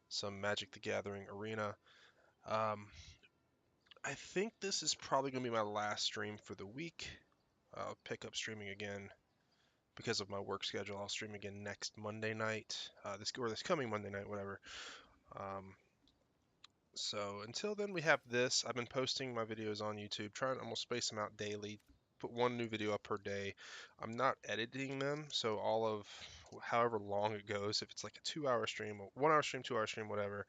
some Magic the Gathering Arena. Um, I think this is probably going to be my last stream for the week. I'll pick up streaming again because of my work schedule. I'll stream again next Monday night, this coming Monday night, whatever. Um, so until then, we have this. I've been posting my videos on YouTube, trying to almost space them out daily. Put one new video up per day. I'm not editing them, so all of however long it goes, if it's like a 2-hour stream, a 1-hour stream, 2-hour stream, whatever,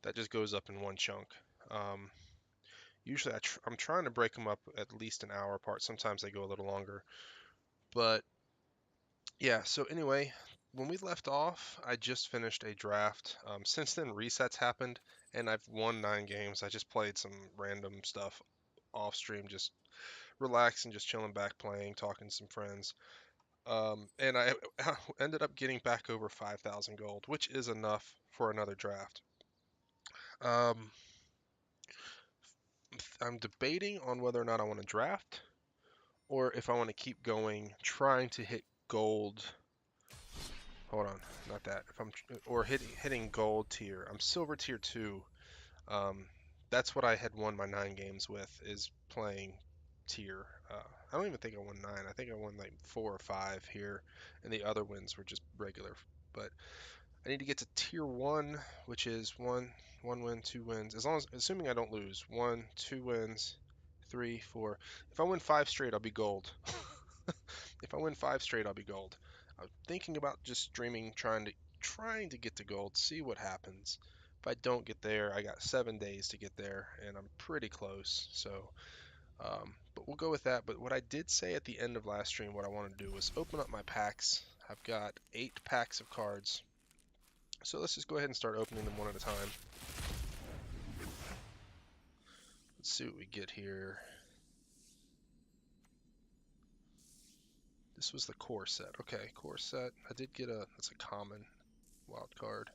that just goes up in one chunk. Um, Usually I'm trying to break them up at least an hour apart. Sometimes they go a little longer. But yeah, so anyway, when we left off, I just finished a draft. Since then, resets happened, and I've won 9 games. I just played some random stuff off stream, just relaxing, just chilling back, playing, talking to some friends. And I ended up getting back over 5,000 gold, which is enough for another draft. Um, I'm debating on whether or not I want to draft or if I want to keep going, trying to hit gold. Hold on, not that. If I'm or hitting gold tier, I'm silver tier 2. Um, that's what I had won my 9 games with, is playing tier. I don't even think I won 9. I think I won like 4 or 5 here, and the other wins were just regular. But I need to get to tier 1, which is one win, 2 wins. As long as, assuming I don't lose, 1, 2 wins, 3, 4. If I win 5 straight, I'll be gold. If I win 5 straight, I'll be gold. I'm thinking about just streaming, trying to get to gold, see what happens. If I don't get there, I got 7 days to get there, and I'm pretty close. So, but we'll go with that. But what I did say at the end of last stream, what I want to do was open up my packs. I've got 8 packs of cards. So let's just go ahead and start opening them one at a time. Let's see what we get here. This was the core set. Okay, core set. I did get that's a common wild card.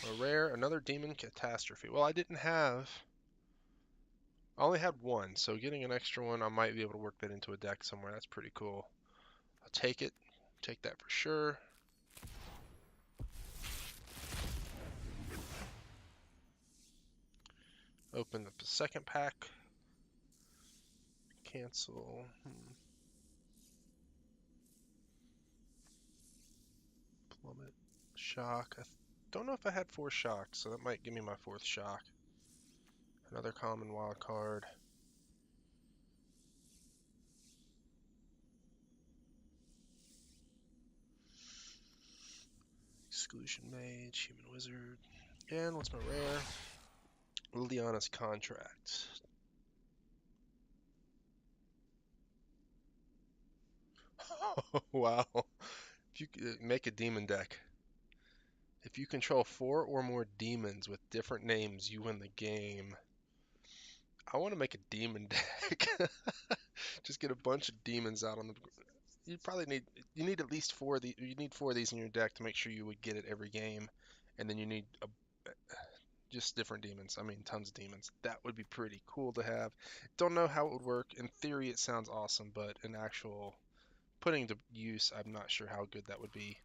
A rare, another Demon Catastrophe. Well, I only had one, so getting an extra one, I might be able to work that into a deck somewhere. That's pretty cool. I'll take it. Take that for sure. Open up the second pack. Cancel. Plummet. Shock. I don't know if I had 4 shocks, so that might give me my 4th shock. Another common wild card. Exclusion Mage, Human Wizard. And what's my rare? Liliana's Contract. Wow. If you make a demon deck. If you control 4 or more demons with different names, you win the game. I want to make a demon deck. Just get a bunch of demons out on the. You need at least 4 of these. You need 4 of these in your deck to make sure you would get it every game, and then you need just different demons. I mean, tons of demons. That would be pretty cool to have. Don't know how it would work. In theory, it sounds awesome, but in actual putting to use, I'm not sure how good that would be.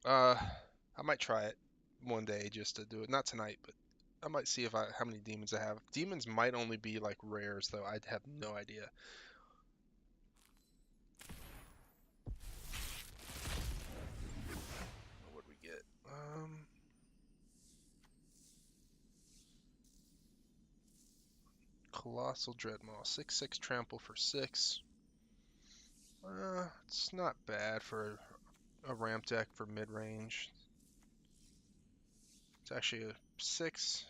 I might try it one day just to do it. Not tonight, but I might see how many demons I have. Demons might only be like rares, though. I'd have no idea. What would we get? Colossal Dreadmaw, 6/6 trample for 6. It's not bad for a ramp deck for mid range. It's actually a 6.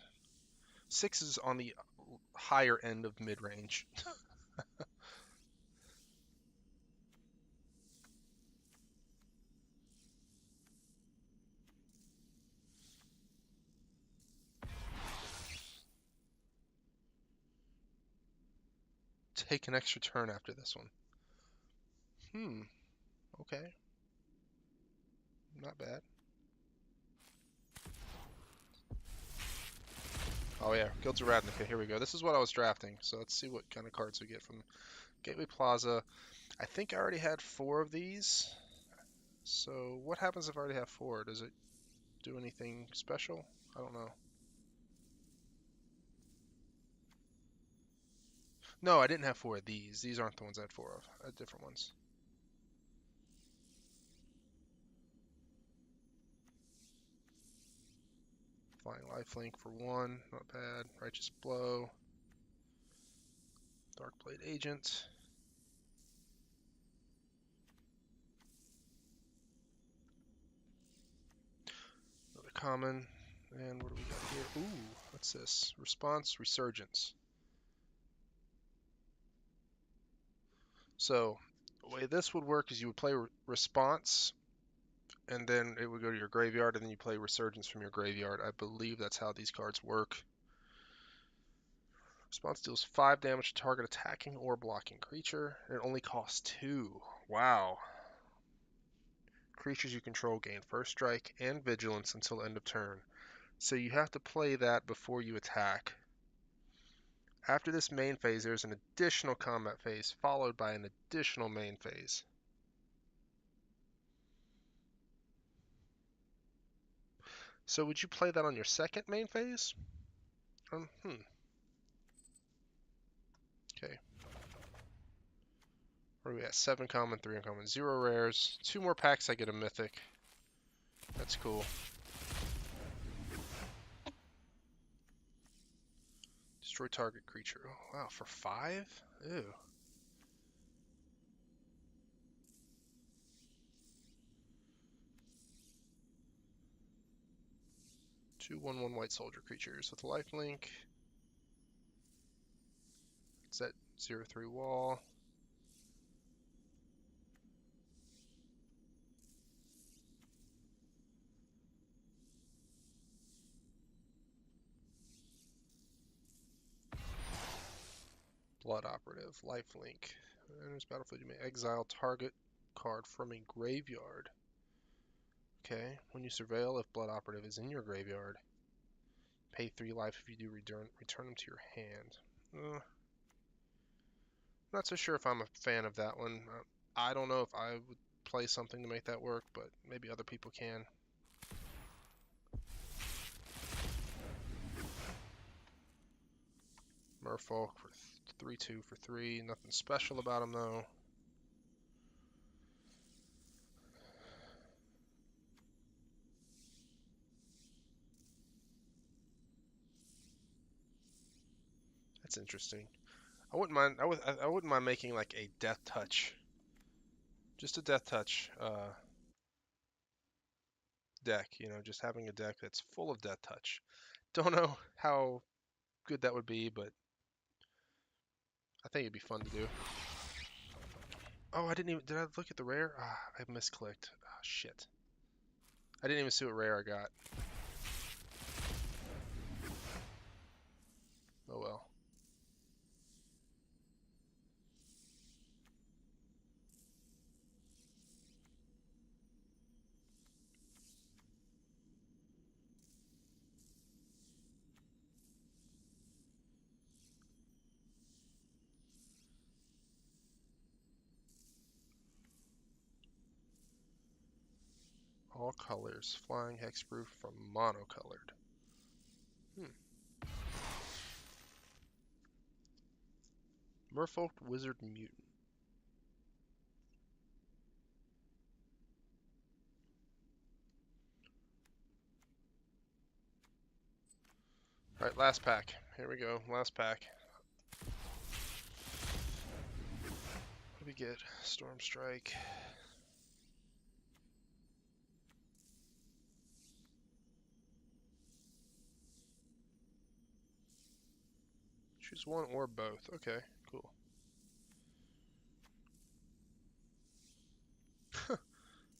6 is on the higher end of mid range. Take an extra turn after this one. Okay. Not bad. Oh yeah, Guilds of Ravnica. Here we go. This is what I was drafting. So let's see what kind of cards we get from Gateway Plaza. I think I already had 4 of these. So what happens if I already have 4? Does it do anything special? I don't know. No, I didn't have 4 of these. These aren't the ones I had 4 of. I had different ones. Flying Lifelink for 1, not bad. Righteous Blow. Darkblade Agent. Another common. And what do we got here? Ooh, what's this? Response, Resurgence. So, the way this would work is you would play Response, and then it would go to your graveyard, and then you play Resurgence from your graveyard. I believe that's how these cards work. Response deals 5 damage to target attacking or blocking creature. It only costs 2. Wow. Creatures you control gain first strike and vigilance until end of turn. So you have to play that before you attack. After this main phase, there's an additional combat phase, followed by an additional main phase. So would you play that on your second main phase? Okay. Where are we at? 7 common, 3 uncommon, 0 rares. 2 more packs, I get a mythic. That's cool. Destroy target creature. Oh, wow, for 5? Ew. 2/1/1 white soldier creatures with lifelink. It's at 0/3 wall. Blood Operative, lifelink. Enters battlefield, you may exile target card from a graveyard. Okay, when you surveil, if Blood Operative is in your graveyard, pay 3 life. If you do, return them to your hand. Not so sure if I'm a fan of that one. I don't know if I would play something to make that work, but maybe other people can. Merfolk for 3/2 for 3. Nothing special about him though. That's interesting. I wouldn't mind. I wouldn't mind making like a Death Touch, just a Death Touch deck. You know, just having a deck that's full of Death Touch. Don't know how good that would be, but I think it'd be fun to do. Oh, I didn't even. Did I look at the rare? Ah, I misclicked. Ah, shit. I didn't even see what rare I got. Oh well. All colors. Flying hexproof from monocolored. Merfolk Wizard Mutant. Alright, last pack. Here we go. Last pack. What do we get? Storm Strike. Choose one or both. Okay, cool.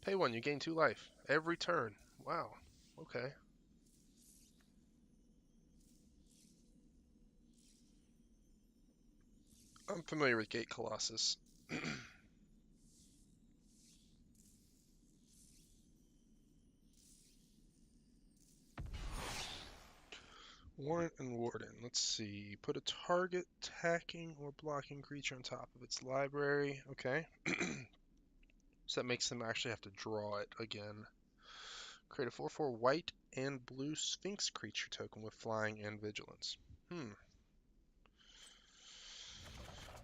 Pay 1, you gain 2 life. Every turn. Wow. Okay. I'm familiar with Gate Colossus. Warrant and Warden. Let's see. Put a target attacking or blocking creature on top of its library. Okay. So that makes them actually have to draw it again. Create a 4/4 white and blue Sphinx creature token with flying and vigilance.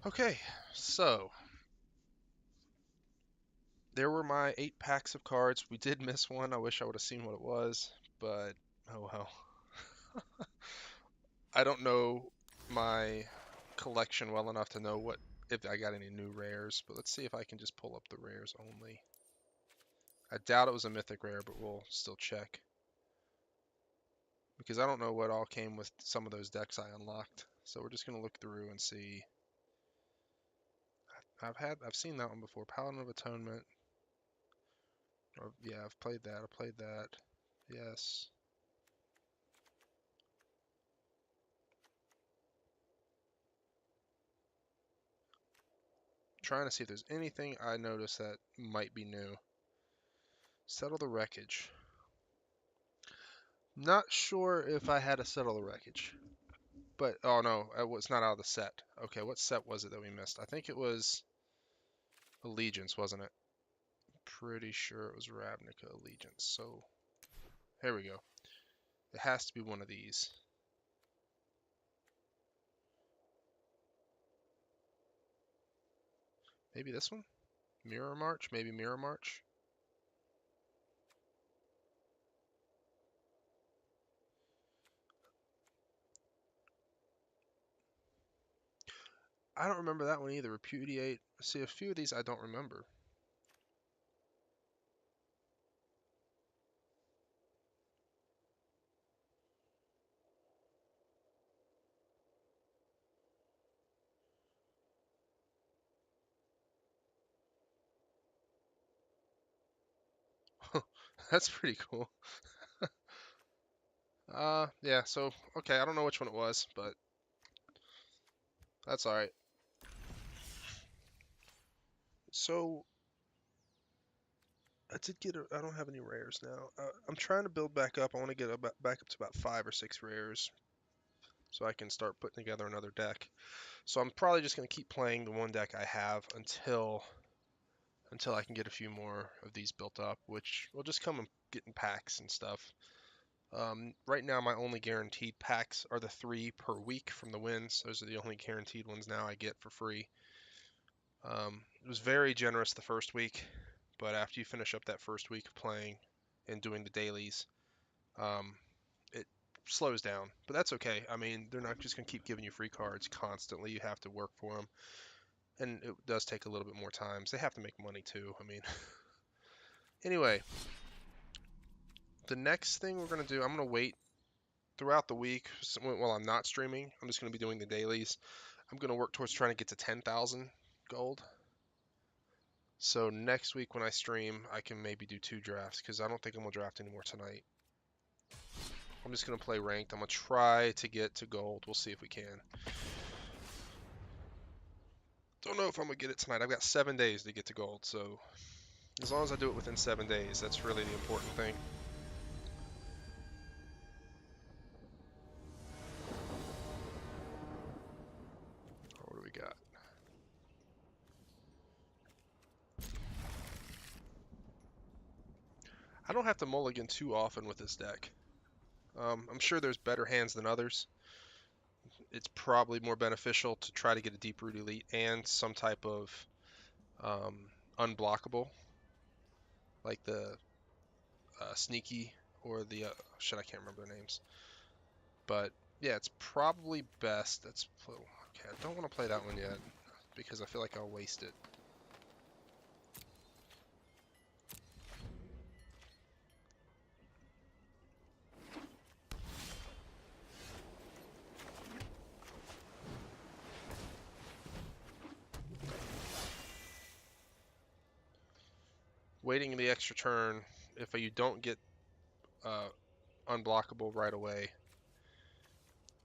Okay, so there were my 8 packs of cards. We did miss one. I wish I would have seen what it was, but oh well. I don't know my collection well enough to know what if I got any new rares, but let's see if I can just pull up the rares only. I doubt it was a mythic rare, but we'll still check. Because I don't know what all came with some of those decks I unlocked. So we're just gonna look through and see. I've seen that one before. Paladin of Atonement. Or, yeah, I've played that. I played that. Yes. Trying to see if there's anything I noticed that might be new. Settle the Wreckage. Not sure if I had to Settle the Wreckage. But, oh no, it's not out of the set. Okay, what set was it that we missed? I think it was Allegiance, wasn't it? Pretty sure it was Ravnica Allegiance. So, here we go. It has to be one of these. Maybe this one? Mirror March? Maybe Mirror March? I don't remember that one either. Repudiate. See, a few of these I don't remember. That's pretty cool. Yeah, so, okay, I don't know which one it was, but that's alright. So, I don't have any rares now. I'm trying to build back up. I want to get back up to about 5 or 6 rares so I can start putting together another deck. So I'm probably just going to keep playing the one deck I have until I can get a few more of these built up, which will just come and get in packs and stuff. Right now, my only guaranteed packs are the 3 per week from the wins. Those are the only guaranteed ones now I get for free. It was very generous the first week, but after you finish up that first week of playing and doing the dailies, it slows down. But that's okay. I mean, they're not just going to keep giving you free cards constantly. You have to work for them. And it does take a little bit more time. So they have to make money too. I mean, anyway, the next thing we're going to do, I'm going to wait throughout the week while I'm not streaming. I'm just going to be doing the dailies. I'm going to work towards trying to get to 10,000 gold. So next week when I stream, I can maybe do 2 drafts because I don't think I'm going to draft anymore tonight. I'm just going to play ranked. I'm going to try to get to gold. We'll see if we can. Don't know if I'm going to get it tonight. I've got 7 days to get to gold, so as long as I do it within 7 days, that's really the important thing. What do we got? I don't have to mulligan too often with this deck. I'm sure there's better hands than others. It's probably more beneficial to try to get a Deeproot Elite and some type of unblockable, like the Sneaky or the shit, I can't remember their names. But yeah, it's probably best. Okay, I don't want to play that one yet because I feel like I'll waste it. Waiting the extra turn, if you don't get unblockable right away,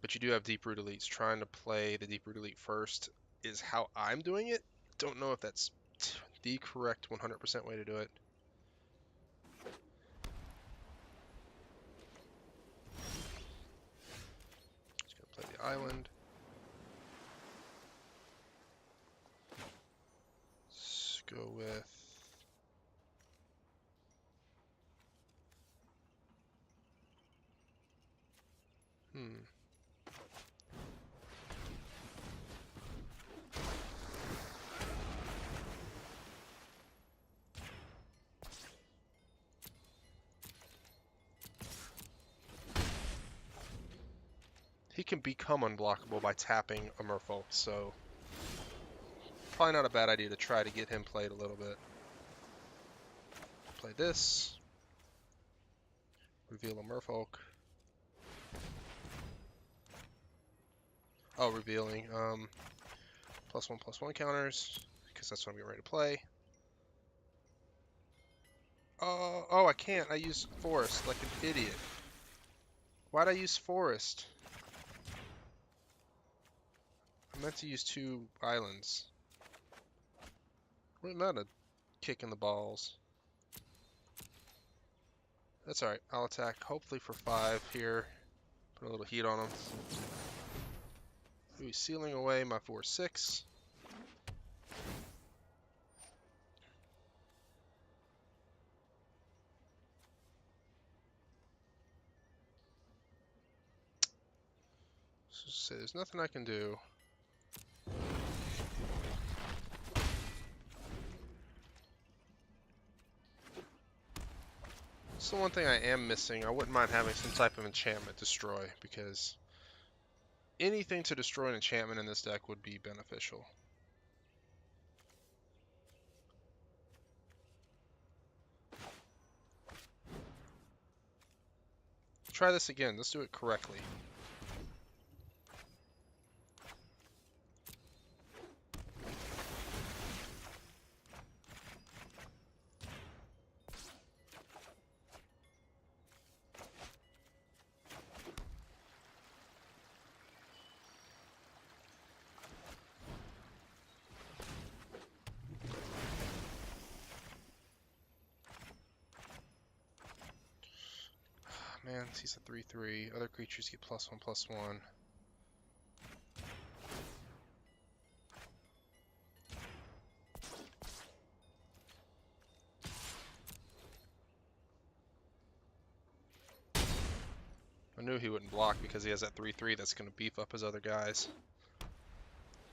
but you do have Deeproot Elites, trying to play the Deeproot Elite first is how I'm doing it. Don't know if that's the correct 100% way to do it. island. Let's go with... He can become unblockable by tapping a Merfolk, so probably not a bad idea to try to get him played a little bit. Play this. Reveal a Merfolk. Oh, revealing. +1/+1 counters, because that's what I'm getting ready to play. Oh, I can't. I used Forest like an idiot. Why'd I use Forest? I meant to use 2 islands. What about a kick in the balls? That's alright. I'll attack hopefully for 5 here. Put a little heat on him. Ooh, he's sealing away my 4/6. So say there's nothing I can do. So one thing I am missing, I wouldn't mind having some type of enchantment destroy, because anything to destroy an enchantment in this deck would be beneficial. Try this again. Let's do it correctly. Man, he's a 3/3. Other creatures get +1/+1. I knew he wouldn't block because he has that 3/3 that's going to beef up his other guys.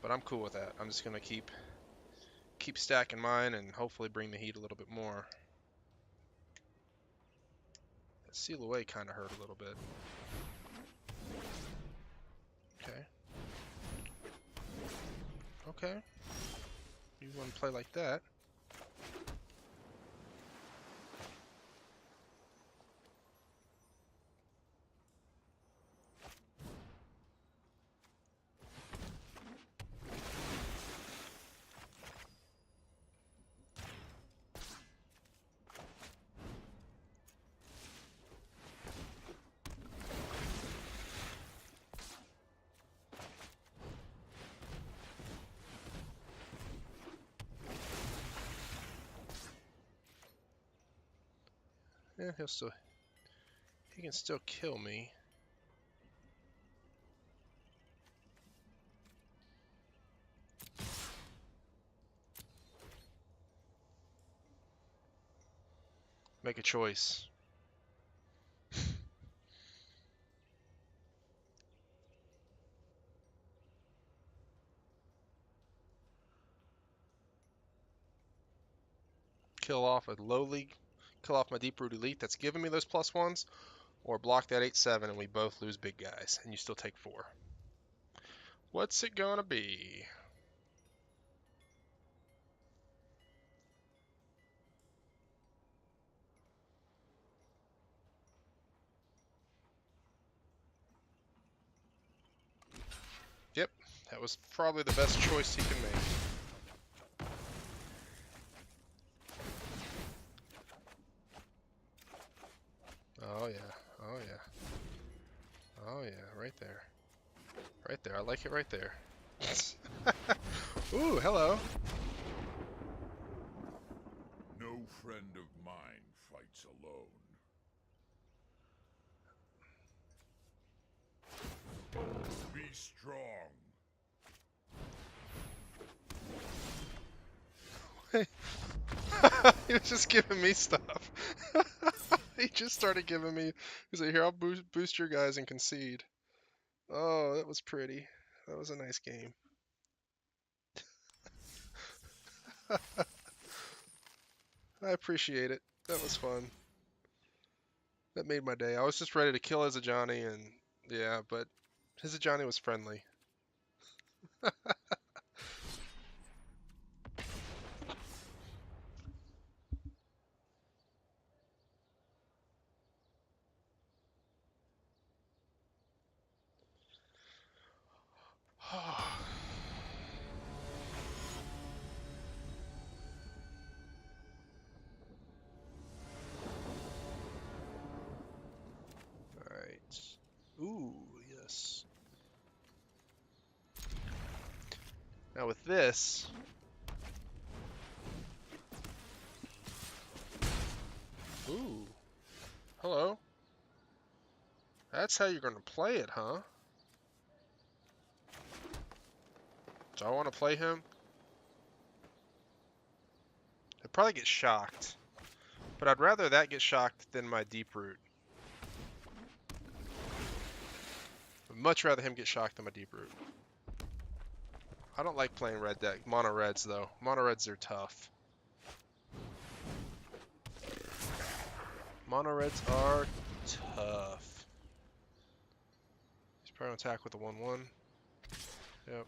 But I'm cool with that. I'm just going to keep stacking mine and hopefully bring the heat a little bit more. That seal away kind of hurt a little bit. Okay. Okay. You want to play like that. Yeah, he can still kill me. Make a choice. Kill off my Deeproot Elite that's giving me those +1s, or block that 8/7 and we both lose big guys, and you still take 4. What's it gonna be? Yep, that was probably the best choice he can make. Oh yeah, oh yeah. Oh yeah, right there. Right there, I like it right there. Ooh, hello. No friend of mine fights alone. Be strong. He was just giving me stuff. He just started giving me. He's like, "Here, I'll boost your guys and concede." Oh, that was pretty. That was a nice game. I appreciate it. That was fun. That made my day. I was just ready to kill Izajani, and yeah, but Izajani was friendly. Alright. Ooh, yes. Now with this... Ooh. Hello. That's how you're gonna play it, huh? Do I want to play him? I'd probably get shocked. But I'd rather that get shocked than my Deeproot. I'd much rather him get shocked than my Deeproot. I don't like playing red deck. Mono reds though. Mono reds are tough. Mono reds are tough. He's probably gonna attack with a 1/1. Yep.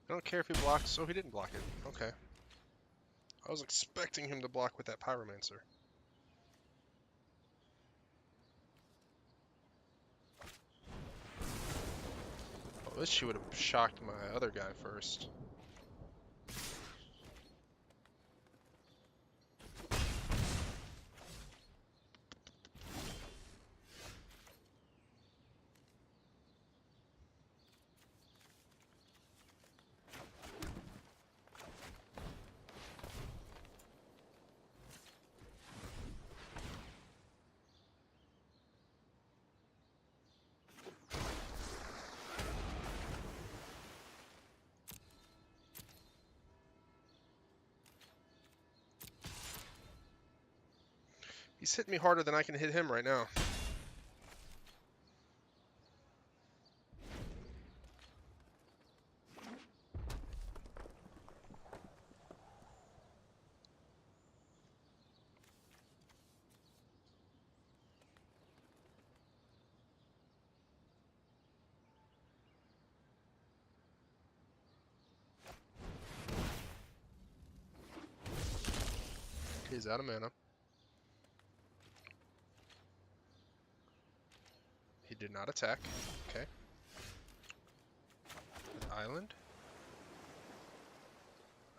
I don't care if he blocks. Oh, he didn't block it. Okay. I was expecting him to block with that Pyromancer. I wish she would have shocked my other guy first. He's hitting me harder than I can hit him right now. He's out of mana. He did not attack. Okay. With Island.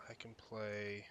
I can play...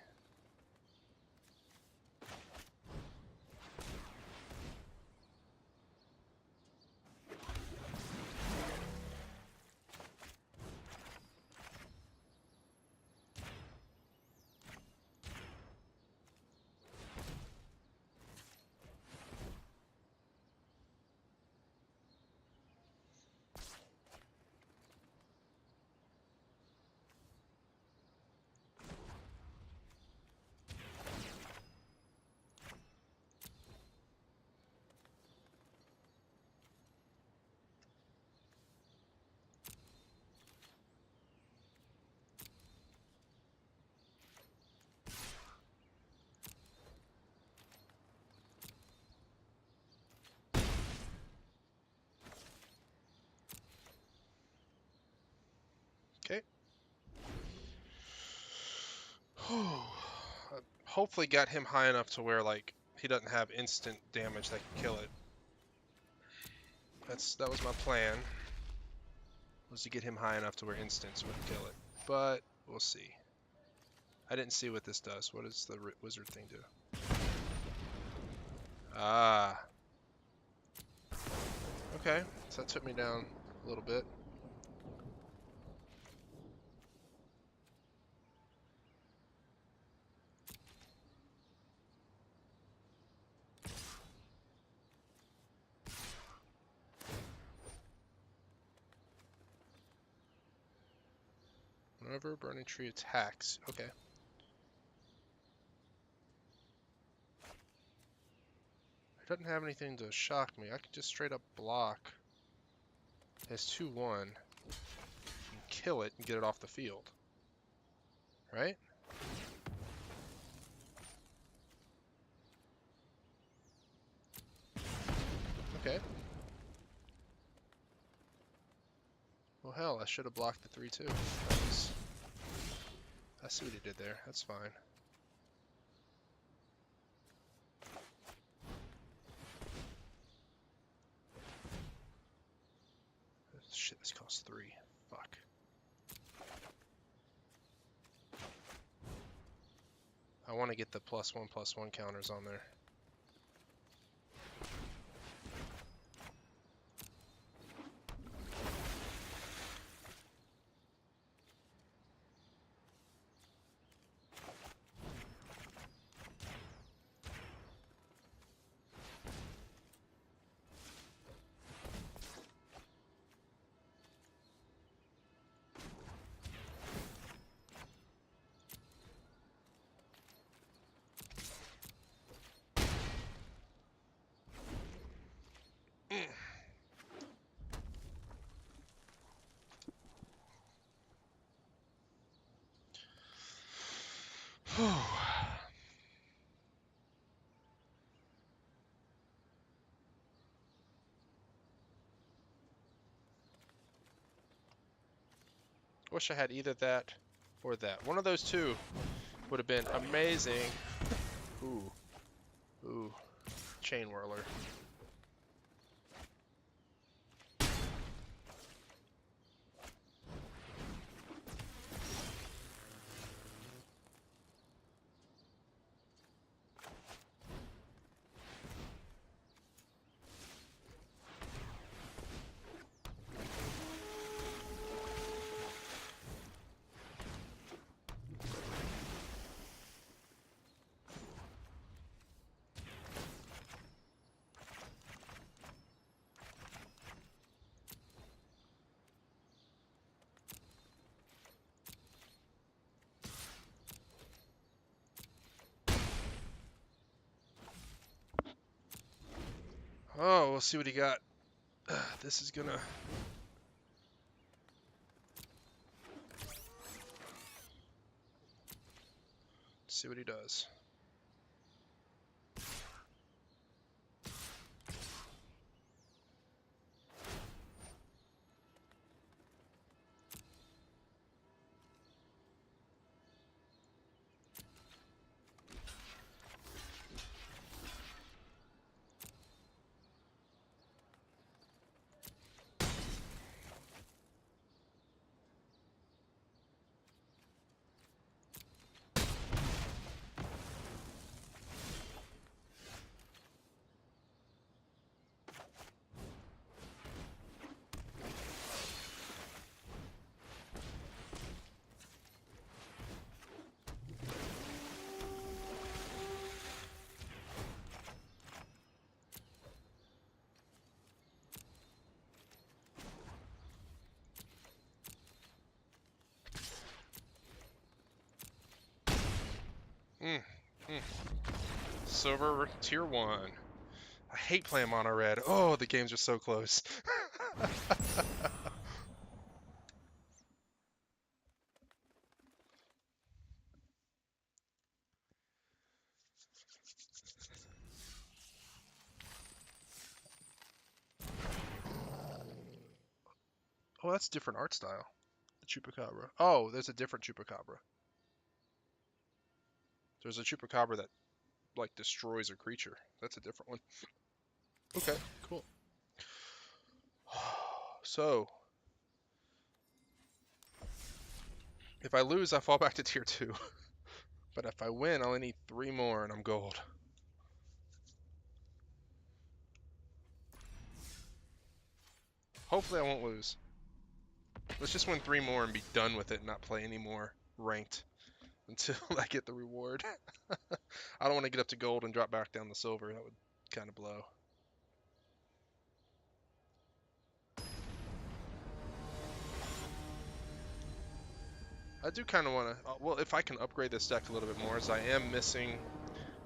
Okay. Hopefully got him high enough to where, like, he doesn't have instant damage that can kill it. That was my plan. Was to get him high enough to where instants would kill it. But we'll see. I didn't see what this does. What does the wizard thing do? Ah. Okay, so that took me down a little bit. Whenever burning tree attacks. Okay. It doesn't have anything to shock me. I can just straight up block his 2/1 and kill it and get it off the field. Right? Okay. Well, hell, I should have blocked the 3/2. I see what he did there. That's fine. Shit, this costs 3. Fuck. I want to get the +1/+1 counters on there. Wish I had either that or that. One of those two would have been amazing. Ooh. Ooh. Chain Whirler. Oh, we'll see what he got. This is gonna... see what he does. Silver tier 1. I hate playing mono red. Oh, the games are so close. Oh, that's a different art style. The Chupacabra. Oh, there's a different Chupacabra. There's a Chupacabra that, like, destroys a creature. That's a different one. Okay, cool. So, if I lose, I fall back to tier 2. But if I win, I only need 3 more and I'm gold. Hopefully I won't lose. Let's just win 3 more and be done with it and not play any more ranked until I get the reward. I don't want to get up to gold and drop back down to silver. That would kind of blow. I do kind of want to, well, if I can upgrade this deck a little bit more, as I am missing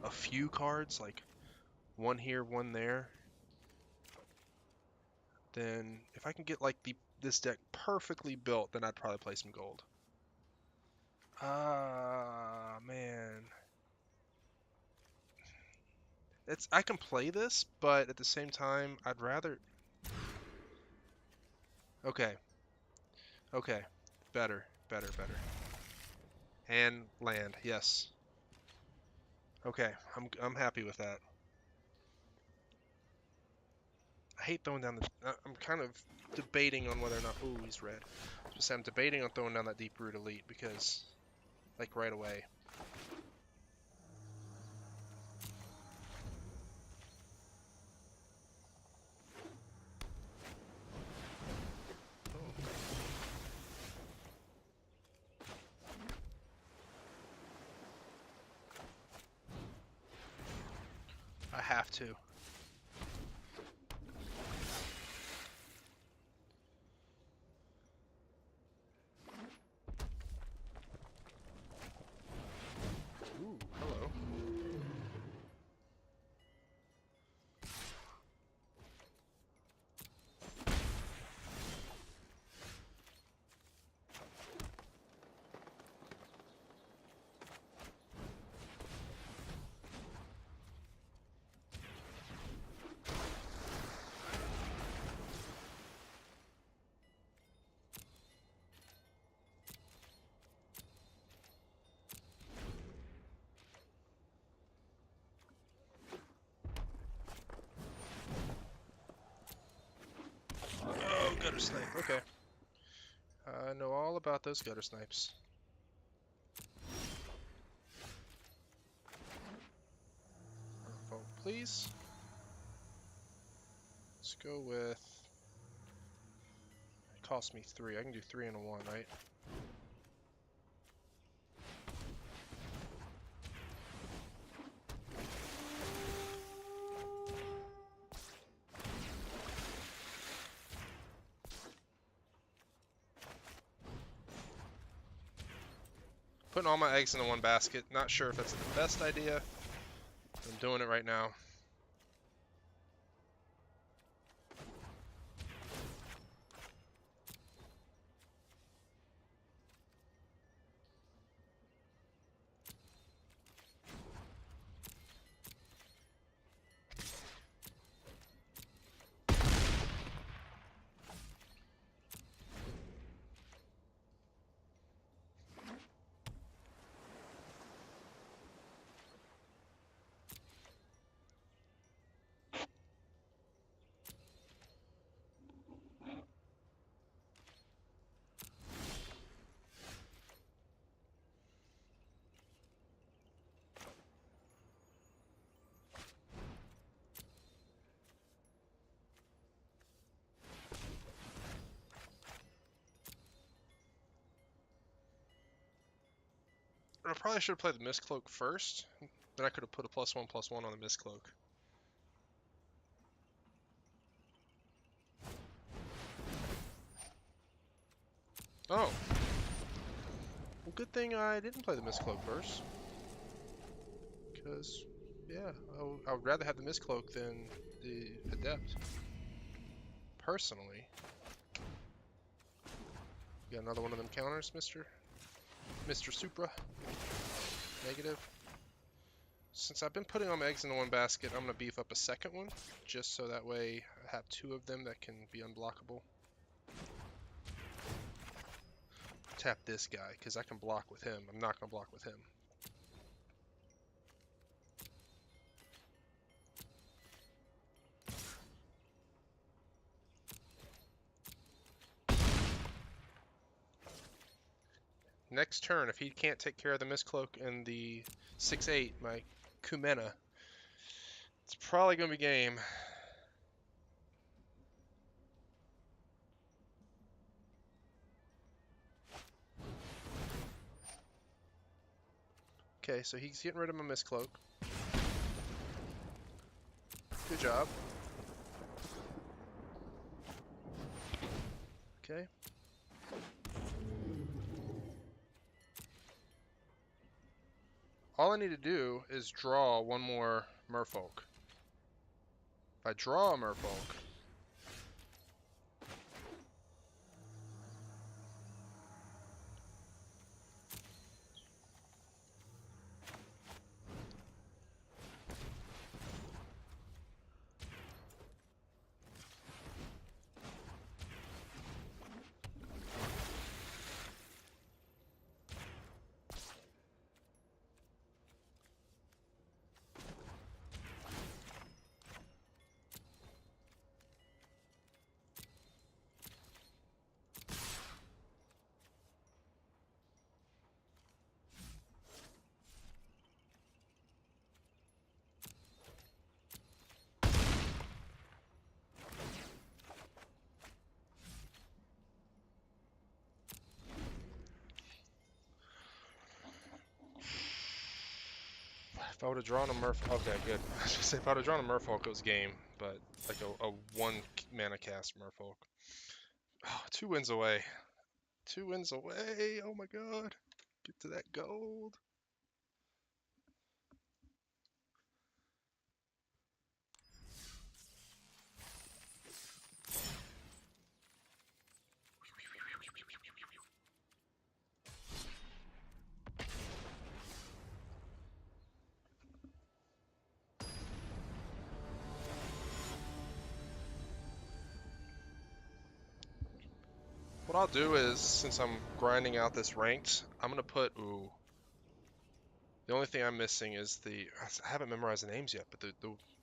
a few cards, like one here, one there, then if I can get like this deck perfectly built, then I'd probably play some gold. Ah, man. I can play this, but at the same time, I'd rather... Okay. Okay. Better. And land, yes. Okay, I'm happy with that. I hate throwing down the... I'm kind of debating on whether or not... Ooh, he's red. I'm debating on throwing down that Deeproot Elite because, like, right away. I have to. Ooh, hello. Oh, gutter snipe. Okay. I know all about those gutter snipes. Merfolk, please. Let's go with... It cost me 3. I can do 3 and a 1, right? Putting all my eggs into one basket. Not sure if that's the best idea. I'm doing it right now. I probably should have played the Mist-Cloak first. Then I could have put a +1/+1 on the Mist-Cloak. Oh. Well, good thing I didn't play the Mist-Cloak first. Because, yeah, I would rather have the Mist-Cloak than the Adept. Personally. You got another one of them counters, Mr. Supra. Negative. Since I've been putting all my eggs into one basket, I'm going to beef up a second one, just so that way I have 2 of them that can be unblockable. Tap this guy, because I can block with him. I'm not going to block with him. Next turn, if he can't take care of the Mist-Cloak and the 6/8, my Kumena, it's probably going to be game. Okay, so he's getting rid of my Mist-Cloak. Good job. Okay. All I need to do is draw one more Merfolk. If I draw a Merfolk, if I would have drawn a Merfolk, okay, good. I was just say if I would have drawn a Merfolk, it was game, but like a one mana cast Merfolk. Oh, 2 wins away. 2 wins away. Oh my god. Get to that gold. What I'll do is, since I'm grinding out this ranked, I'm gonna put, ooh. The only thing I'm missing is I haven't memorized the names yet, but the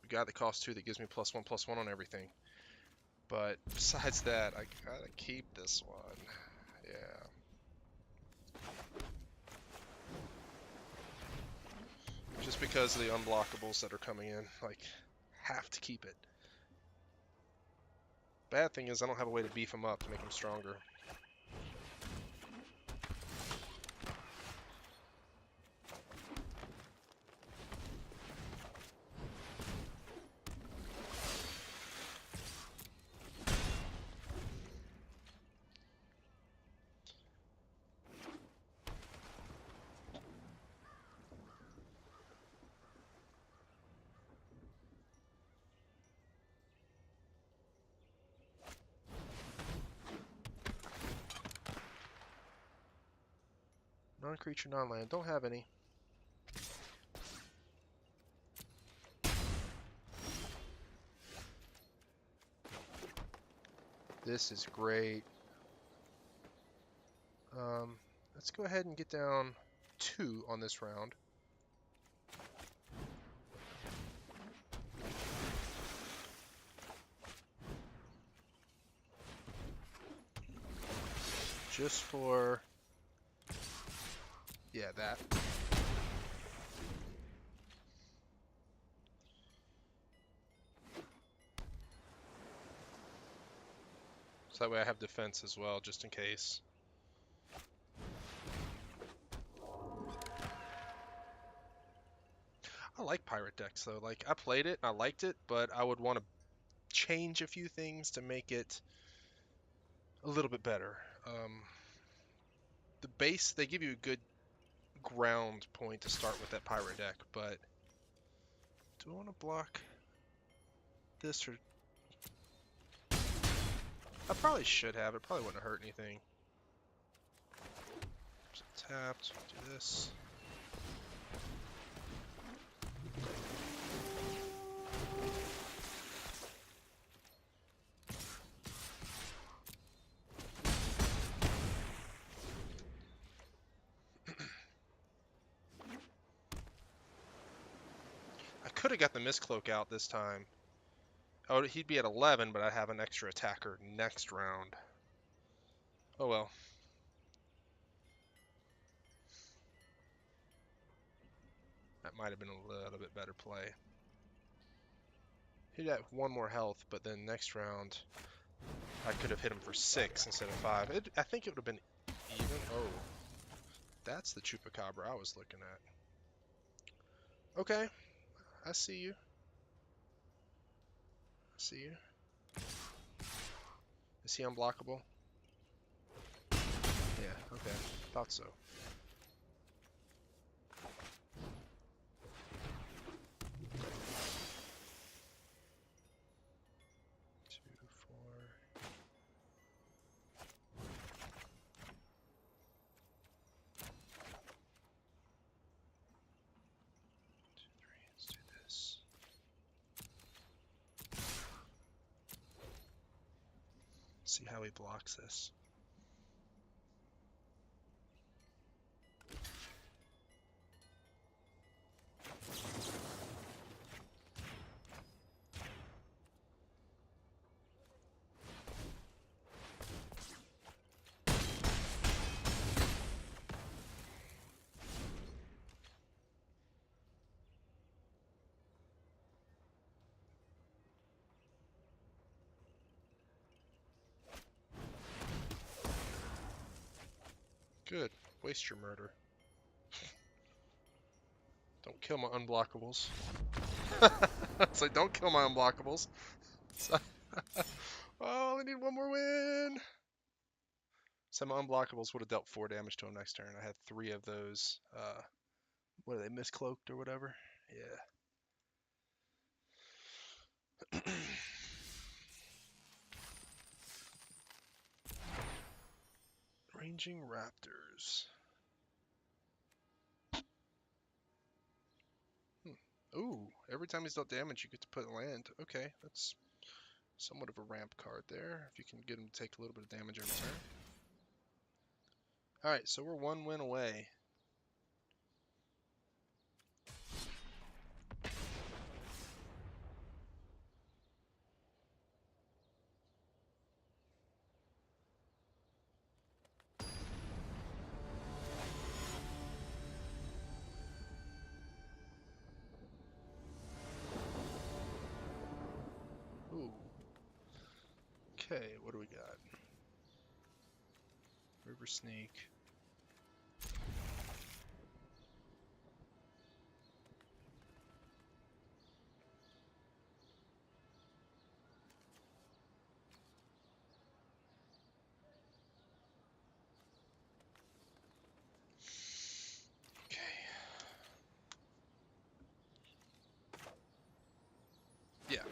guy that costs 2 that gives me +1/+1 on everything. But besides that, I gotta keep this one. Yeah. Just because of the unblockables that are coming in, like, have to keep it. Bad thing is I don't have a way to beef him up to make him stronger. Non-creature, non-land. Don't have any. This is great. Let's go ahead and get down 2 on this round. Just for... yeah, that. So that way I have defense as well, just in case. I like pirate decks though. Like, I played it, I liked it, but I would want to change a few things to make it a little bit better. The base, they give you a good ground point to start with that pirate deck, but do I want to block this or... I probably should have. It probably wouldn't hurt anything. Just tapped, do this. I could have got the Mist-Cloak out this time. Oh, he'd be at 11, but I'd have an extra attacker next round. Oh well. That might have been a little bit better play. He'd have 1 more health, but then next round I could have hit him for 6 instead of 5. I think it would have been even. Oh, that's the Chupacabra I was looking at. Okay, I see you. I see you. Is he unblockable? Yeah, okay. Thought so. 2, 4. 2, 3. Let's do this. See how he blocks this. Good. Waste your murder. Don't kill my unblockables. It's like, don't kill my unblockables. Oh, I need one more win. So my unblockables would have dealt 4 damage to him next turn. I had 3 of those. What are they, Mist-Cloaked or whatever? Yeah. Ranging Raptors. Ooh, every time he's dealt damage, you get to put land. Okay, that's somewhat of a ramp card there. If you can get him to take a little bit of damage every turn. Alright, so we're 1 win away. Ooh. Okay, what do we got? River Sneak. Okay. Yeah.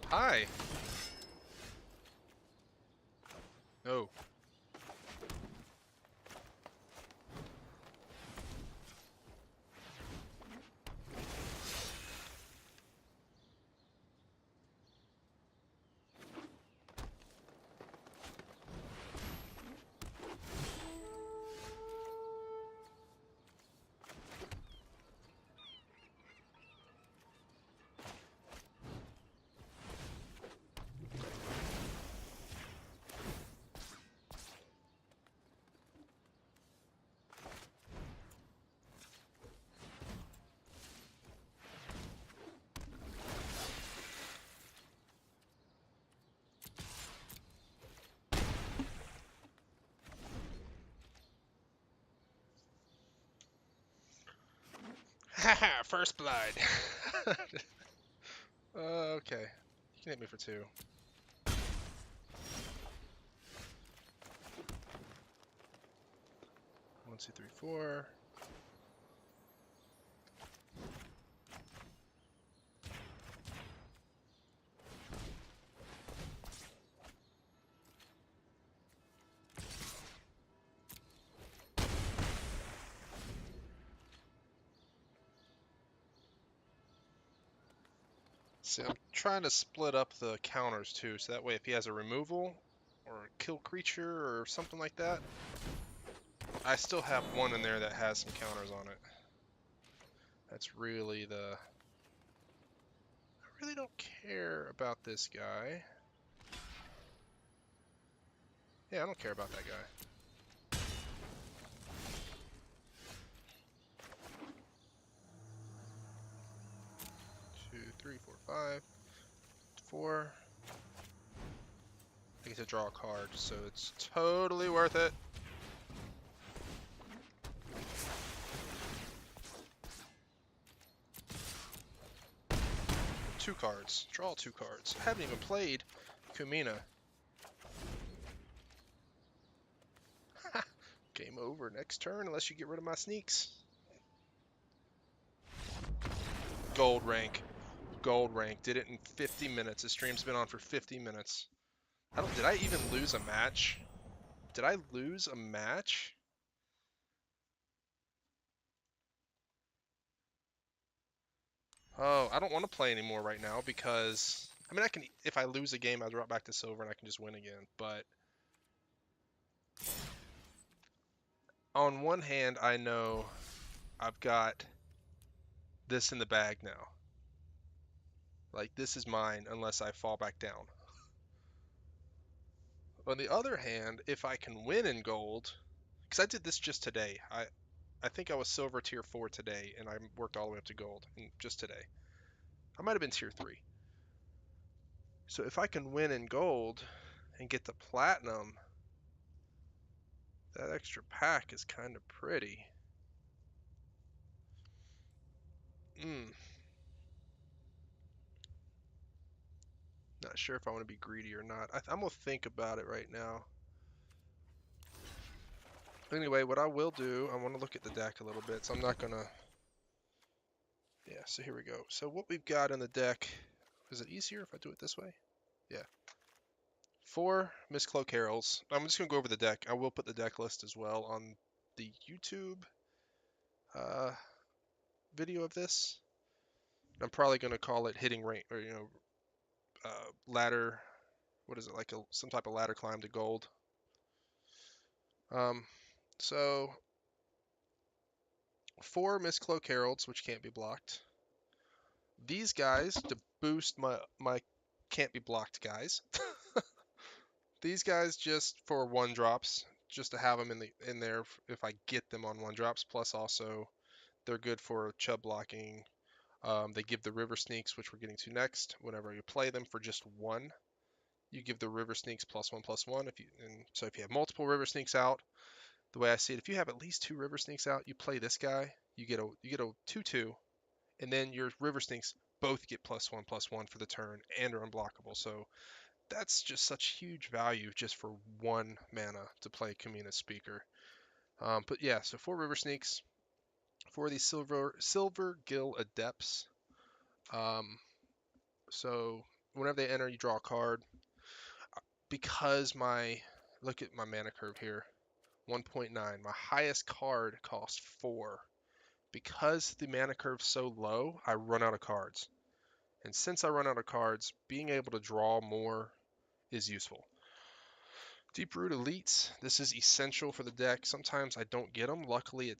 Hi. Oh. Haha, first blood. Okay. You can hit me for 2. 1, 2, 3, 4. See, I'm trying to split up the counters too, so that way if he has a removal or a kill creature or something like that, I still have one in there that has some counters on it. That's really the... I really don't care about this guy. Yeah, I don't care about that guy. 2, 3, 4, 5, 4. I get to draw a card, so it's totally worth it. Two cards. Draw two cards. I haven't even played Kumena. Game over. Next turn, unless you get rid of my sneaks. Gold rank. Gold rank. Did it in 50 minutes. The stream's been on for 50 minutes. Did I even lose a match? Did I lose a match? Oh, I don't want to play anymore right now because I mean I can if I lose a game I drop back to silver and I can just win again, but on one hand I know I've got this in the bag now. Like this is mine unless I fall back down. On the other hand, if I can win in gold, because I did this just today. I think I was silver tier 4 today and I worked all the way up to gold just today. I might have been tier 3. So if I can win in gold and get the platinum, that extra pack is kind of pretty. Not sure if I want to be greedy or not. I'm going to think about it right now. Anyway, what I will do, I want to look at the deck a little bit, so I'm not going to... Yeah, so here we go. So what we've got in the deck, is it easier if I do it this way? Yeah. 4 Mist-Cloaked Heralds. I'm just going to go over the deck. I will put the deck list as well on the YouTube video of this. I'm probably going to call it hitting rank, or ladder. What is it, like some type of ladder climb to gold? So 4 Mist-Cloaked Heralds, which can't be blocked. These guys to boost my can't be blocked guys. These guys just for 1-drops, just to have them in there if I get them on 1-drops. Plus also they're good for chub blocking. They give the river sneaks, which we're getting to next. Whenever you play them for just 1, you give the river sneaks +1/+1. So if you have multiple river sneaks out, the way I see it, if you have at least 2 river sneaks out, you play this guy, you get a 2/2, and then your river sneaks both get +1/+1 for the turn and are unblockable. So that's just such huge value just for 1 mana to play Kumena Speaker. But yeah, so 4 river sneaks, 4 of these Silvergill Adepts. So whenever they enter, you draw a card. Because look at my mana curve here, 1.9. My highest card costs 4. Because the mana curve's so low, I run out of cards. And since I run out of cards, being able to draw more is useful. Deeproot Elites, this is essential for the deck. Sometimes I don't get them. Luckily,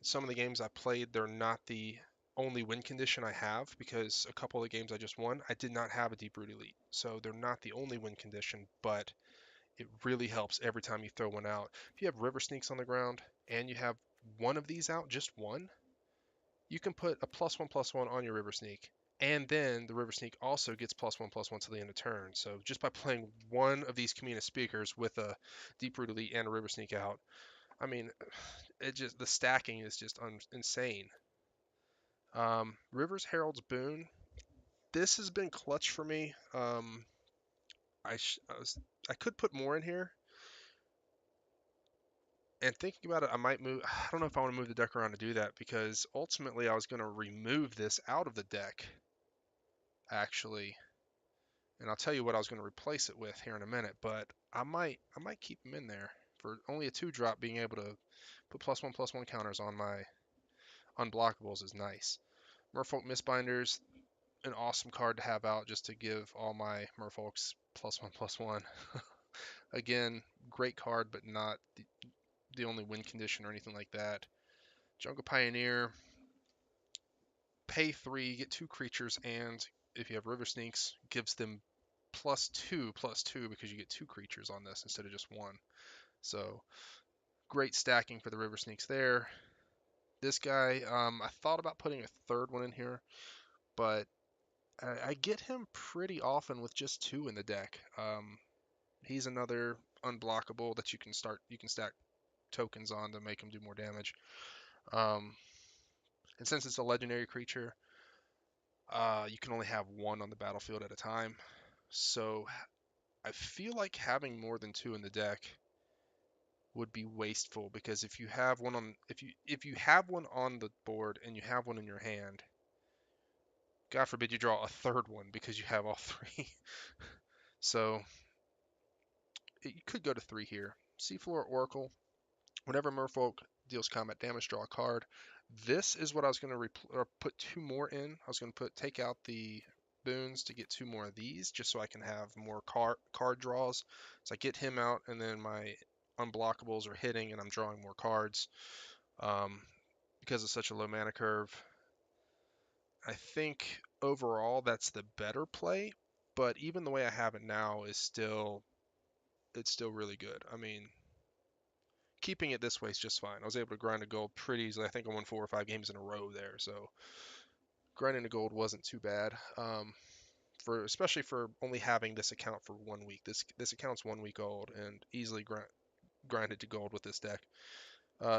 some of the games I played, they're not the only win condition I have, because a couple of the games I just won, I did not have a Deeproot Elite. So they're not the only win condition, but it really helps every time you throw one out. If you have River Sneaks on the ground and you have one of these out, just one, you can put a +1/+1 on your River Sneak, and then the River Sneak also gets +1/+1 to the end of turn. So just by playing one of these Kumena Speakers with a Deeproot Elite and a River Sneak out, I mean, the stacking is just insane. Rivers Herald's Boon. This has been clutch for me. I could put more in here. And thinking about it, I might move. I don't know if I want to move the deck around to do that, because ultimately I was going to remove this out of the deck, actually. And I'll tell you what I was going to replace it with here in a minute, but I might keep them in there for only a 2-drop. Being able to put +1/+1 counters on my unblockables is nice. MerfolkMistbinders, an awesome card to have out just to give all my Merfolks +1/+1. Again, great card, but not the only win condition or anything like that. Jungleborn Pioneer, pay 3, get 2 creatures, and if you have River Sneaks, gives them +2/+2 because you get 2 creatures on this instead of just 1. So great stacking for the River Sneaks there. This guy, I thought about putting a third one in here, but I get him pretty often with just 2 in the deck. He's another unblockable that you can stack tokens on to make him do more damage. Um, and since it's a legendary creature, you can only have one on the battlefield at a time. So I feel like having more than two in the deck would be wasteful because if you have one on the board and you have one in your hand, God forbid you draw a third one because you have all three. So you could go to three here. Seafloor Oracle. Whenever Merfolk deals combat damage, draw a card. This is what I was going to put two more in. I was going to take out the boons to get two more of these, just so I can have more card draws. So I get him out, and then my unblockables are hitting, and I'm drawing more cards. Because it's such a low mana curve, I think overall that's the better play. But even the way I have it now is it's still really good. I mean, keeping it this way is just fine. I was able to grind a gold pretty easily. I think I won 4 or 5 games in a row there, so grinding a gold wasn't too bad. For especially for only having this account for 1 week. This account's 1 week old and easily grinded to gold with this deck.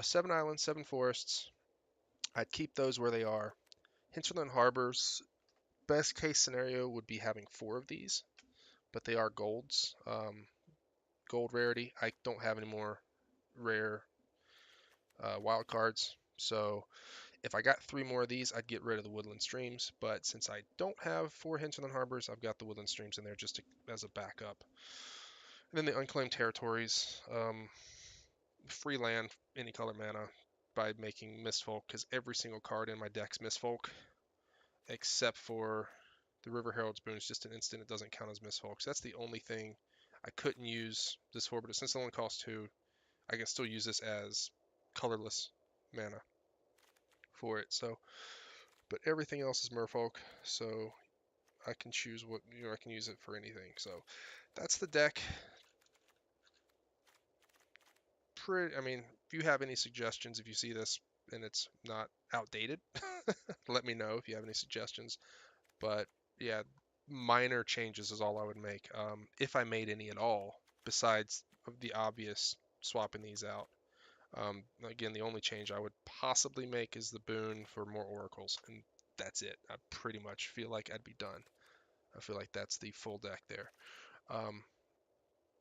7 islands, 7 forests. I'd keep those where they are. Hinterland harbors. Best case scenario would be having 4 of these, but they are golds. Gold rarity. I don't have any more rare wild cards, so if I got 3 more of these, I'd get rid of the Woodland Streams, but since I don't have 4 Hinterland Harbors, I've got the Woodland Streams in there just as a backup. And then the Unclaimed Territories, free land, any color mana, by making Mistfolk, because every single card in my deck's Mistfolk, except for the River Herald's Boon is just an instant, it doesn't count as Mistfolk. So that's the only thing I couldn't use this for, but since it only costs 2, I can still use this as colorless mana for it. So, but everything else is Merfolk, so I can choose what, I can use it for anything. So that's the deck. I mean, if you have any suggestions, if you see this and it's not outdated, let me know if you have any suggestions. But yeah, minor changes is all I would make, if I made any at all, besides the obvious swapping these out. Again, the only change I would possibly make is the boon for more oracles, and that's it. I pretty much feel like I'd be done. I feel like that's the full deck there. Um,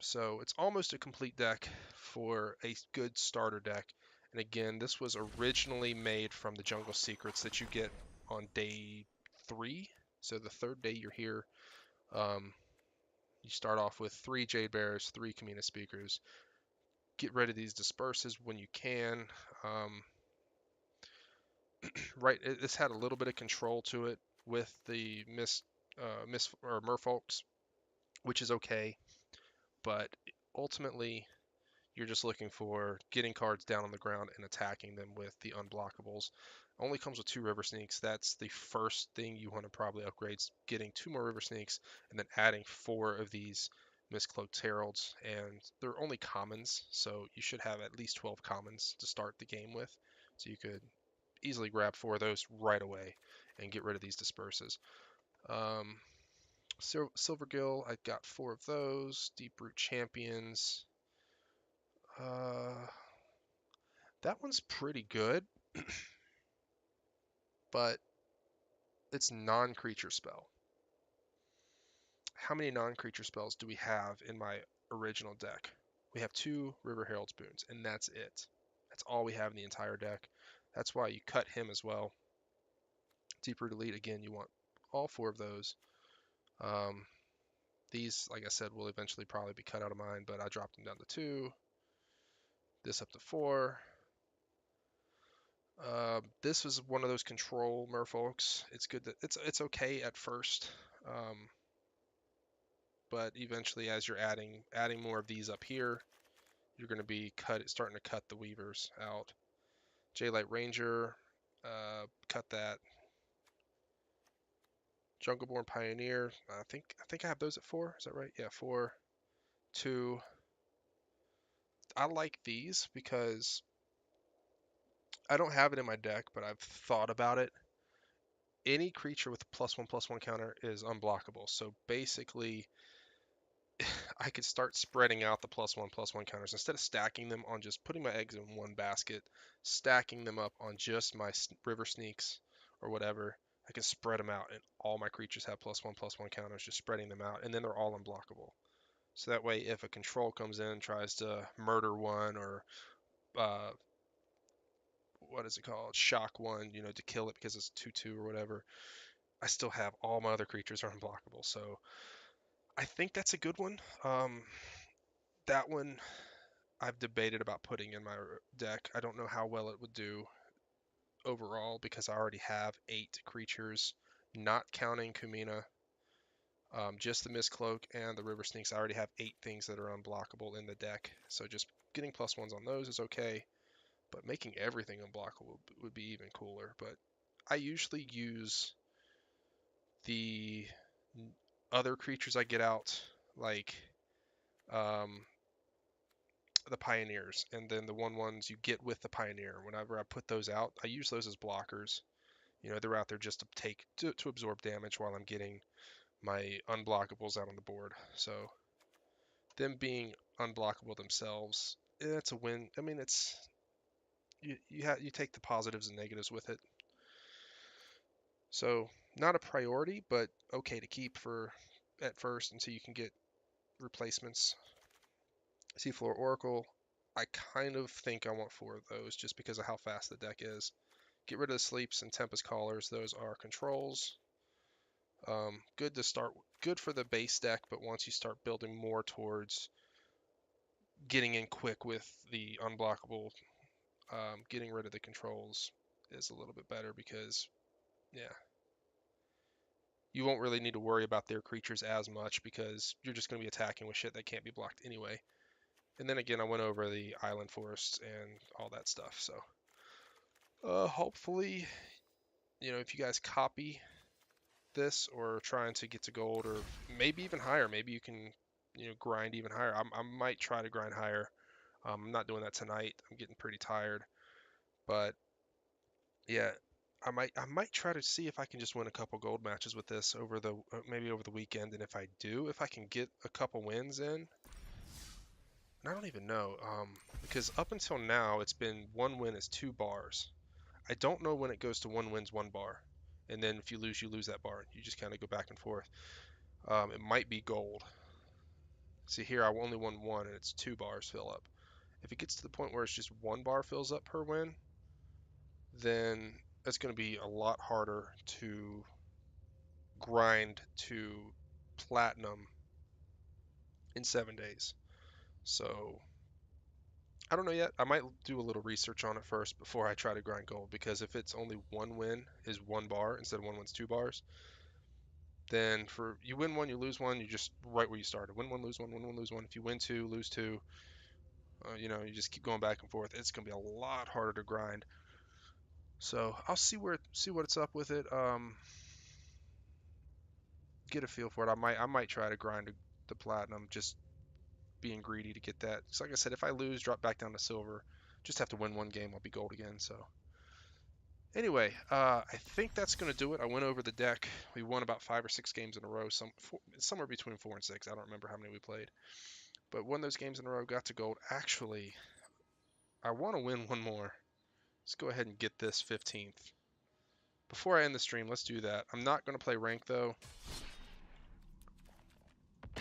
so it's almost a complete deck for a good starter deck. And again, this was originally made from the Jungle Secrets that you get on day 3. So the third day you're here, you start off with 3 Jade Bearers, 3 Kumena Speakers. Get rid of these disperses when you can. Right, this had a little bit of control to it with the Mist or Merfolks, which is okay, but ultimately you're just looking for getting cards down on the ground and attacking them with the unblockables. Only comes with 2 River Sneaks. That's the first thing you want to probably upgrade, getting 2 more River Sneaks and then adding 4 of these Mist-Cloaked Heralds. And they're only commons, so you should have at least 12 commons to start the game with. So you could easily grab 4 of those right away and get rid of these disperses. Silvergill, I got 4 of those. Deeproot Champions. That one's pretty good, but it's non-creature spell. How many non-creature spells do we have in my original deck? We have 2 River Herald's Boons, and that's it. That's all we have in the entire deck. That's why you cut him as well. Deeproot Elite, again, you want all 4 of those. These, like I said, will eventually probably be cut out of mine, but I dropped them down to 2. This up to 4. This was one of those control merfolks. It's good that it's okay at first, but eventually, as you're adding more of these up here, you're going to be starting to cut the weavers out. Jaylight Ranger, cut that. Jungleborn Pioneer, I think I have those at 4. Is that right? Yeah, 4, 2. I like these because I don't have it in my deck, but I've thought about it. Any creature with a +1/+1 counter is unblockable. So basically, I could start spreading out the +1/+1 counters instead of stacking them on just putting my eggs in one basket, stacking them up on just my river sneaks or whatever. I can spread them out, and all my creatures have +1/+1 counters, just spreading them out, and then they're all unblockable. So that way, if a control comes in and tries to murder one or uh, what is it called, shock one, to kill it because it's 2/2 or whatever, I still have all my other creatures are unblockable. So I think that's a good one. That one I've debated about putting in my deck. I don't know how well it would do overall because I already have 8 creatures, not counting Kumena. Just the Mist-Cloak and the River Sneaks. I already have 8 things that are unblockable in the deck. So just getting +1s on those is okay. But making everything unblockable would be even cooler. But I usually use the other creatures I get out, like the Pioneers, and then the 1/1s you get with the Pioneer. Whenever I put those out, I use those as blockers. They're out there just to absorb damage while I'm getting my unblockables out on the board. So them being unblockable themselves, it's a win. I mean, it's you take the positives and negatives with it. So not a priority, but okay to keep for at first until you can get replacements. Seafloor Oracle, I kind of think I want 4 of those just because of how fast the deck is. Get rid of the Sleeps and Tempest Callers. Those are controls. Good to start, good for the base deck, but once you start building more towards getting in quick with the unblockable, getting rid of the controls is a little bit better because, yeah, you won't really need to worry about their creatures as much because you're just going to be attacking with shit that can't be blocked anyway. And then again, I went over the island forests and all that stuff. So hopefully, if you guys copy this or trying to get to gold or maybe even higher, maybe you can, grind even higher. I might try to grind higher. I'm not doing that tonight. I'm getting pretty tired, but yeah, I might try to see if I can just win a couple gold matches with this over the maybe over the weekend. And if I do, if I can get a couple wins in, and I don't even know, because up until now it's been 1 win is 2 bars. I don't know when it goes to 1 wins 1 bar, and then if you lose that bar. You just kind of go back and forth. It might be gold. See here, I only won 1, and it's 2 bars fill up. If it gets to the point where it's just 1 bar fills up per win, then it's going to be a lot harder to grind to platinum in 7 days. So I don't know yet. I might do a little research on it first before I try to grind gold, because if it's only 1 win is 1 bar instead of 1 win's 2 bars, then for you win 1, you lose 1, you're just right where you started. Win 1, lose 1, win 1, lose 1. If you win 2, lose 2, you just keep going back and forth. It's gonna be a lot harder to grind. So I'll see what it's up with it. Get a feel for it. I might try to grind the platinum, just being greedy to get that. So like I said, if I lose, drop back down to silver. Just have to win 1 game, I'll be gold again. So anyway, I think that's gonna do it. I went over the deck. We won about 5 or 6 games in a row. Somewhere between 4 and 6. I don't remember how many we played, but won those games in a row. Got to gold. Actually, I want to win 1 more. Let's go ahead and get this 15th. Before I end the stream, let's do that. I'm not going to play rank, though.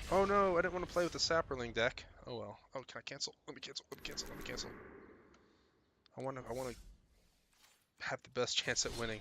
Oh, no, I didn't want to play with the Sapperling deck. Oh, well. Oh, can I cancel? Let me cancel. I want to have the best chance at winning.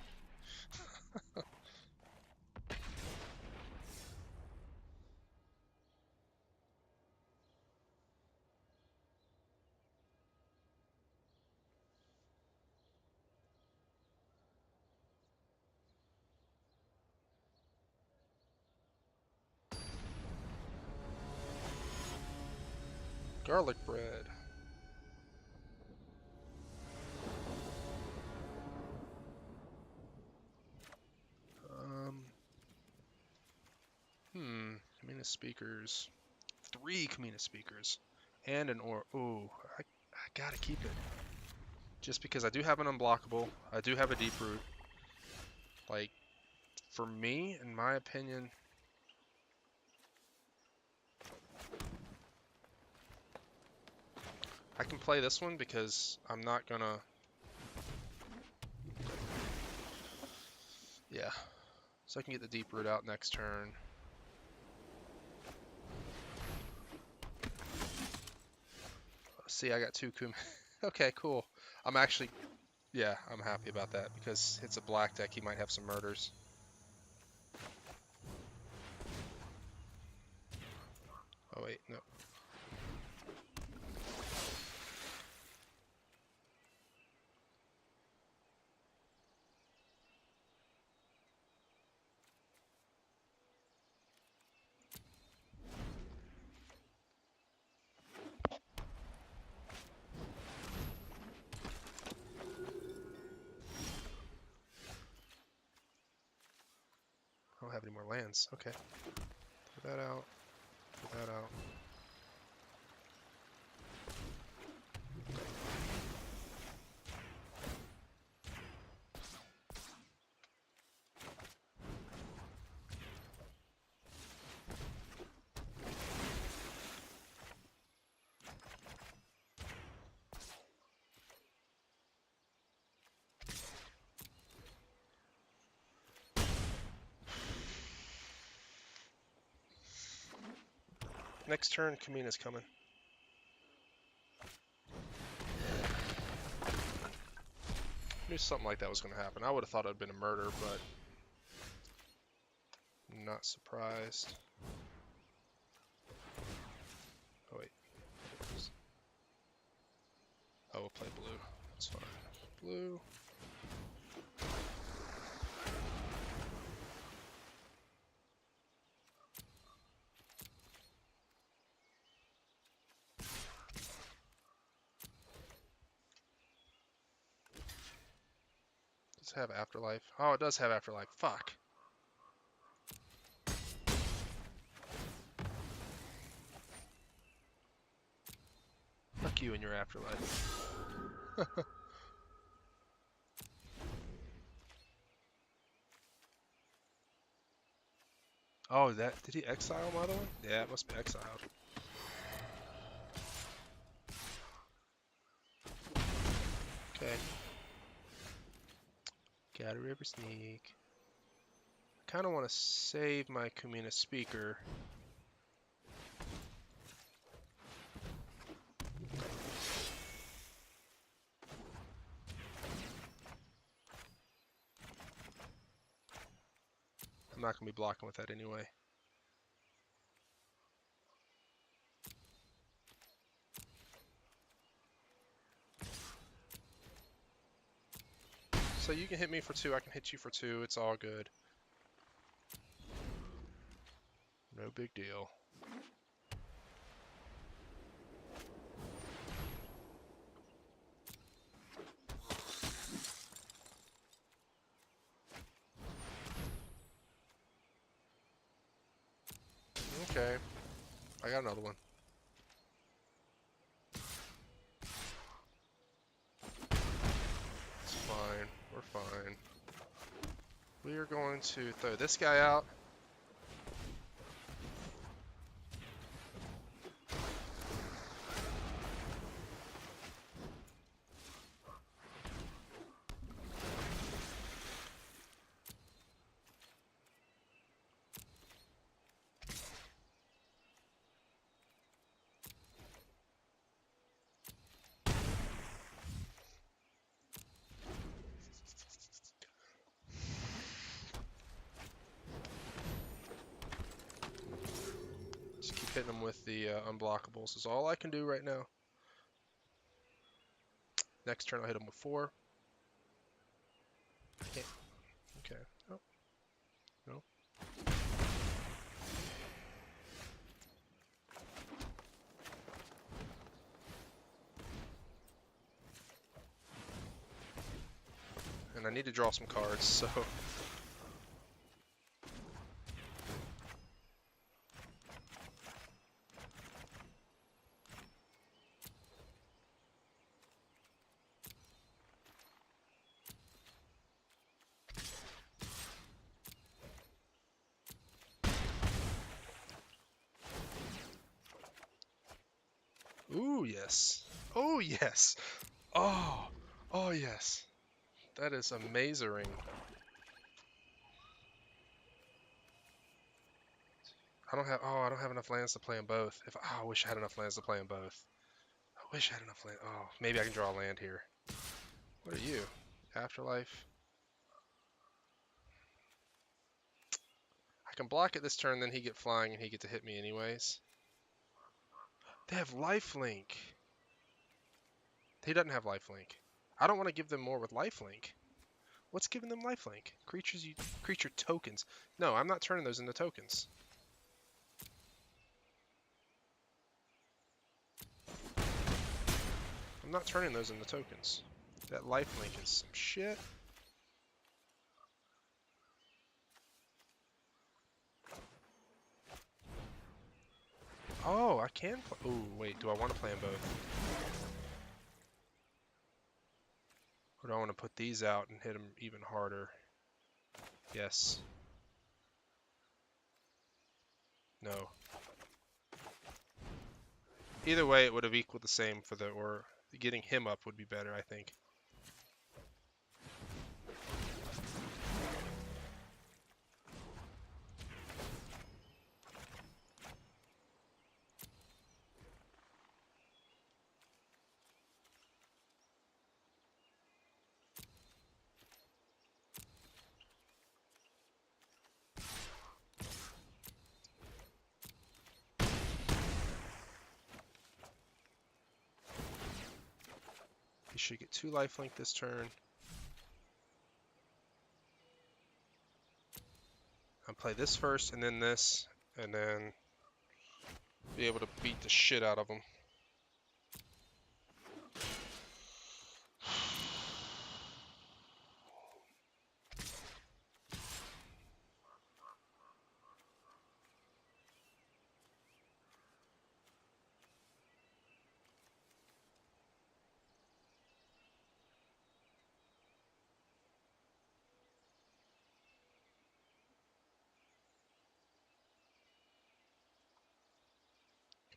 Garlic bread. Kumena speakers. 3 Kumena speakers. And an Ooh, I gotta keep it. Just because I do have an unblockable. I do have a Deeproot. Like, for me, in my opinion, I can play this one because I'm not gonna... Yeah. So I can get the Deeproot out next turn. See, I got 2 Kumena. Okay, cool. I'm actually... Yeah, I'm happy about that because it's a black deck. He might have some murders. Oh, wait, no. I don't have any more lands. Okay. Put that out. Put that out. Next turn, Kumena's coming. Knew something like that was going to happen. I would have thought it would have been a murder, but not surprised. Oh, wait. Oh, we'll play blue. That's fine. Blue. Does it have Afterlife? Oh, it does have Afterlife. Fuck. Fuck you and your Afterlife. Oh, did he exile my other one? Yeah, it must be exiled. Okay. Got a River Sneak. I kind of want to save my Kumena Speaker. I'm not going to be blocking with that anyway. So you can hit me for 2, I can hit you for 2, it's all good. No big deal. Okay, I got another one. It's fine, we're fine. We are going to throw this guy out. Just keep hitting them with the unblockables is all I can do right now. Next turn I'll hit them with 4. Okay. Okay. Oh. No. And I need to draw some cards, so... Ooh, yes. Oh, yes. Oh, oh, yes. That is amazing. I don't have enough lands to play them both. I wish I had enough lands to play them both. I wish I had enough land. Oh, maybe I can draw a land here. What are you? Afterlife. I can block it this turn, then he get flying and he get to hit me anyways. They have lifelink. He doesn't have lifelink. I don't want to give them more with lifelink. What's giving them lifelink? Creature tokens. No, I'm not turning those into tokens. I'm not turning those into tokens. That lifelink is some shit. Oh, I can play. Oh, wait, do I want to play them both? Or do I want to put these out and hit them even harder? Yes. No. Either way, it would have equaled the same for the, or getting him up would be better, I think. He should get 2 lifelink this turn. I'll play this first, and then this, and then be able to beat the shit out of him.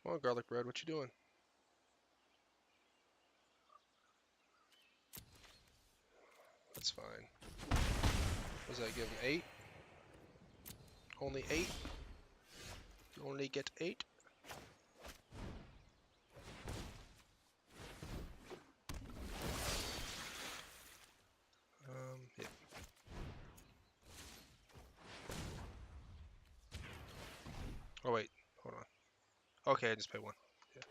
Come on, garlic bread, what you doing? That's fine. What does that give him? 8? Only 8? You only get 8? Yeah. Oh wait, hold on. Okay, I just pay 1. Yeah.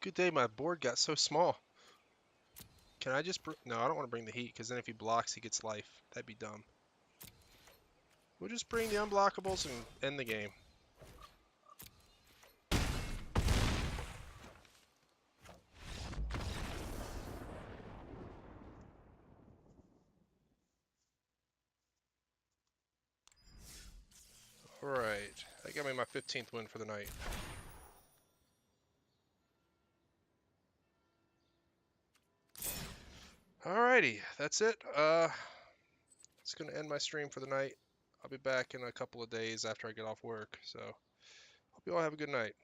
Good day, my board got so small. Can I just no, I don't want to bring the heat, because then if he blocks, he gets life. That'd be dumb. We'll just bring the unblockables and end the game. Alright, that got me my 15th win for the night. Alrighty, that's it. It's gonna end my stream for the night. I'll be back in a couple of days after I get off work, so hope you all have a good night.